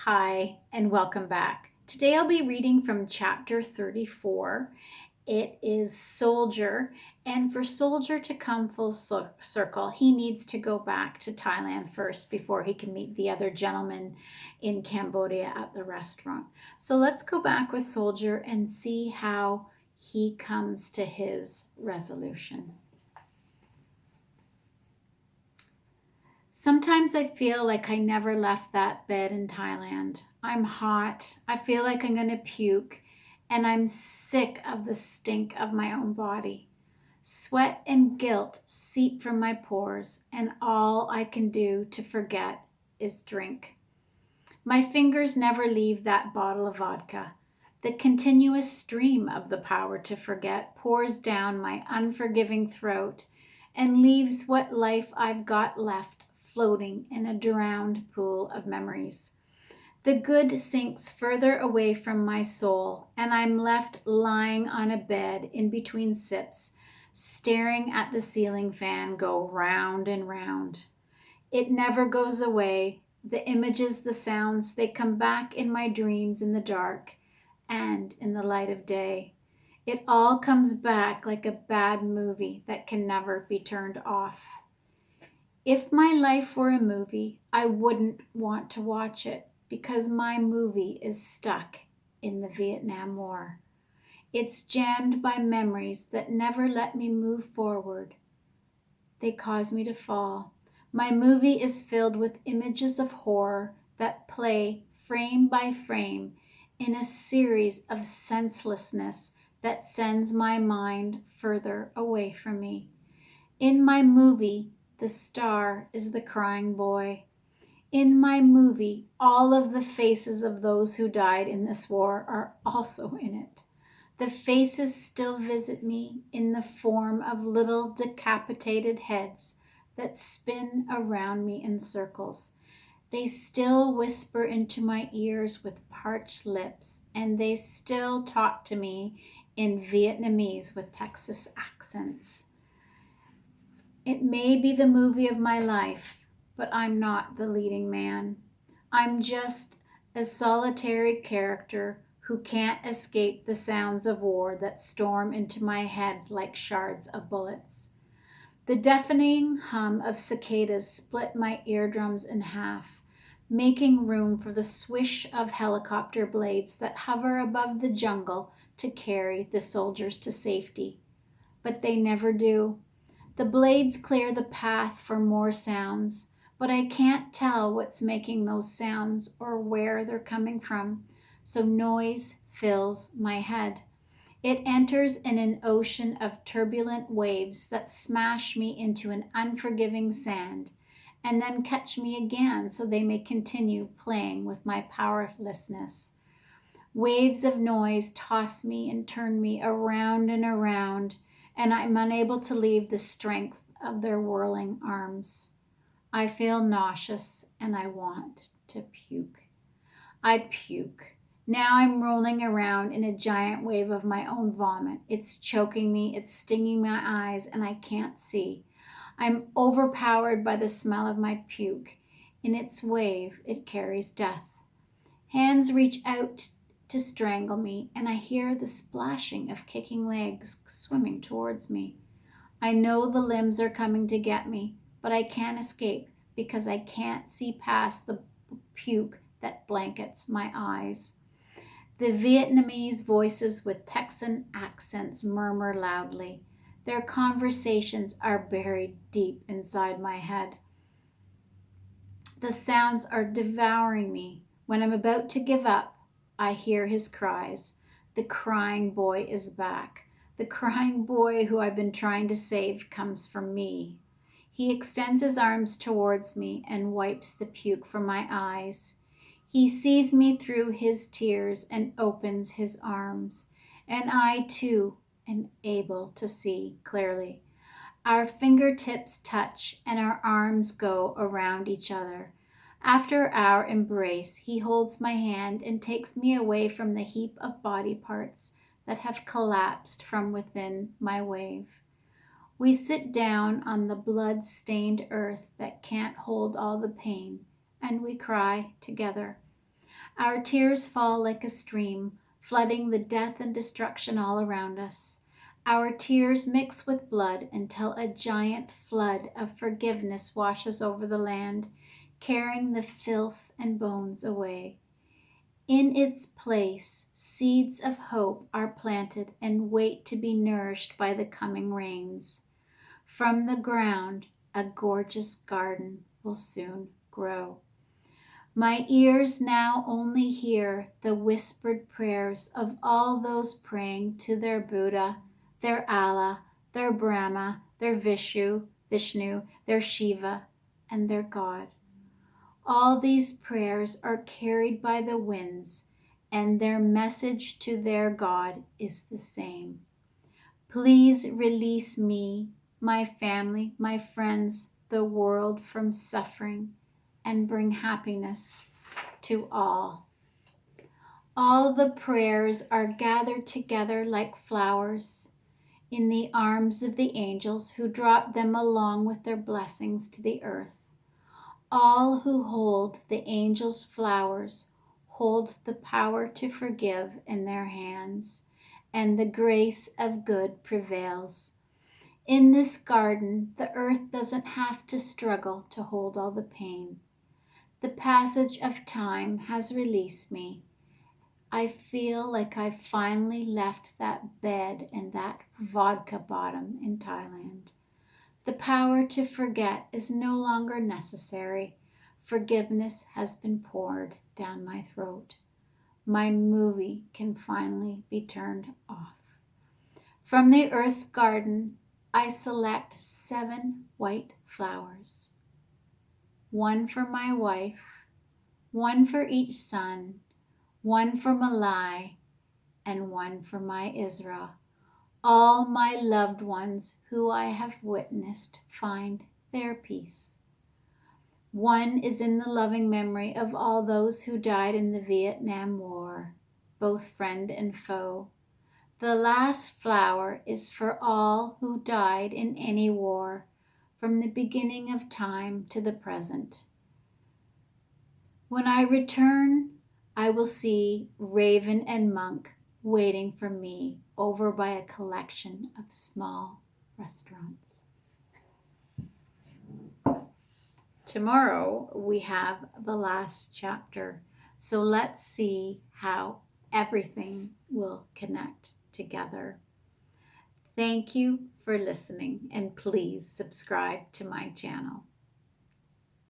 Hi, and welcome back. Today I'll be reading from chapter 34. It is Soldier, and for Soldier to come full circle, he needs to go back to Thailand first before he can meet the other gentleman in Cambodia at the restaurant. So let's go back with Soldier and see how he comes to his resolution. Sometimes I feel like I never left that bed in Thailand. I'm hot. I feel like I'm going to puke, and I'm sick of the stink of my own body. Sweat and guilt seep from my pores, and all I can do to forget is drink. My fingers never leave that bottle of vodka. The continuous stream of the power to forget pours down my unforgiving throat and leaves what life I've got left floating in a drowned pool of memories. The good sinks further away from my soul, and I'm left lying on a bed in between sips, staring at the ceiling fan go round and round. It never goes away. The images, the sounds, they come back in my dreams in the dark and in the light of day. It all comes back like a bad movie that can never be turned off. If my life were a movie, I wouldn't want to watch it because my movie is stuck in the Vietnam War. It's jammed by memories that never let me move forward. They cause me to fall. My movie is filled with images of horror that play frame by frame in a series of senselessness that sends my mind further away from me. In my movie, the star is the crying boy. In my movie, all of the faces of those who died in this war are also in it. The faces still visit me in the form of little decapitated heads that spin around me in circles. They still whisper into my ears with parched lips, and they still talk to me in Vietnamese with Texas accents. It may be the movie of my life, but I'm not the leading man. I'm just a solitary character who can't escape the sounds of war that storm into my head like shards of bullets. The deafening hum of cicadas split my eardrums in half, making room for the swish of helicopter blades that hover above the jungle to carry the soldiers to safety. But they never do. The blades clear the path for more sounds, but I can't tell what's making those sounds or where they're coming from, so noise fills my head. It enters in an ocean of turbulent waves that smash me into an unforgiving sand and then catch me again so they may continue playing with my powerlessness. Waves of noise toss me and turn me around and around, and I'm unable to leave the strength of their whirling arms. I feel nauseous and I want to puke. I puke. Now I'm rolling around in a giant wave of my own vomit. It's choking me, it's stinging my eyes, and I can't see. I'm overpowered by the smell of my puke. In its wave, it carries death. Hands reach out to strangle me, and I hear the splashing of kicking legs swimming towards me. I know the limbs are coming to get me, but I can't escape because I can't see past the puke that blankets my eyes. The Vietnamese voices with Texan accents murmur loudly. Their conversations are buried deep inside my head. The sounds are devouring me. When I'm about to give up, I hear his cries. The crying boy is back. The crying boy who I've been trying to save comes from me. He extends his arms towards me and wipes the puke from my eyes. He sees me through his tears and opens his arms, and I too am able to see clearly. Our fingertips touch and our arms go around each other. After our embrace, he holds my hand and takes me away from the heap of body parts that have collapsed from within my wave. We sit down on the blood-stained earth that can't hold all the pain, and we cry together. Our tears fall like a stream, flooding the death and destruction all around us. Our tears mix with blood until a giant flood of forgiveness washes over the land, carrying the filth and bones away. In its place, seeds of hope are planted and wait to be nourished by the coming rains. From the ground, a gorgeous garden will soon grow. My ears now only hear the whispered prayers of all those praying to their Buddha, their Allah, their Brahma, their Vishnu, their Shiva, and their God. All these prayers are carried by the winds, and their message to their God is the same. Please release me, my family, my friends, the world from suffering, and bring happiness to all. All the prayers are gathered together like flowers in the arms of the angels who drop them along with their blessings to the earth. All who hold the angels' flowers hold the power to forgive in their hands, and the grace of good prevails. In this garden, the earth doesn't have to struggle to hold all the pain. The passage of time has released me. I feel like I finally left that bed and that vodka bottom in Thailand. The power to forget is no longer necessary. Forgiveness has been poured down my throat. My movie can finally be turned off. From the earth's garden, I select 7 white flowers. 1 for my wife, 1 for each son, 1 for Malai, and 1 for my Israel. All my loved ones who I have witnessed find their peace. 1 is in the loving memory of all those who died in the Vietnam War, both friend and foe. The last flower is for all who died in any war, from the beginning of time to the present. When I return, I will see Raven and Monk waiting for me over by a collection of small restaurants. Tomorrow we have the last chapter, so let's see how everything will connect together. Thank you for listening, and please subscribe to my channel.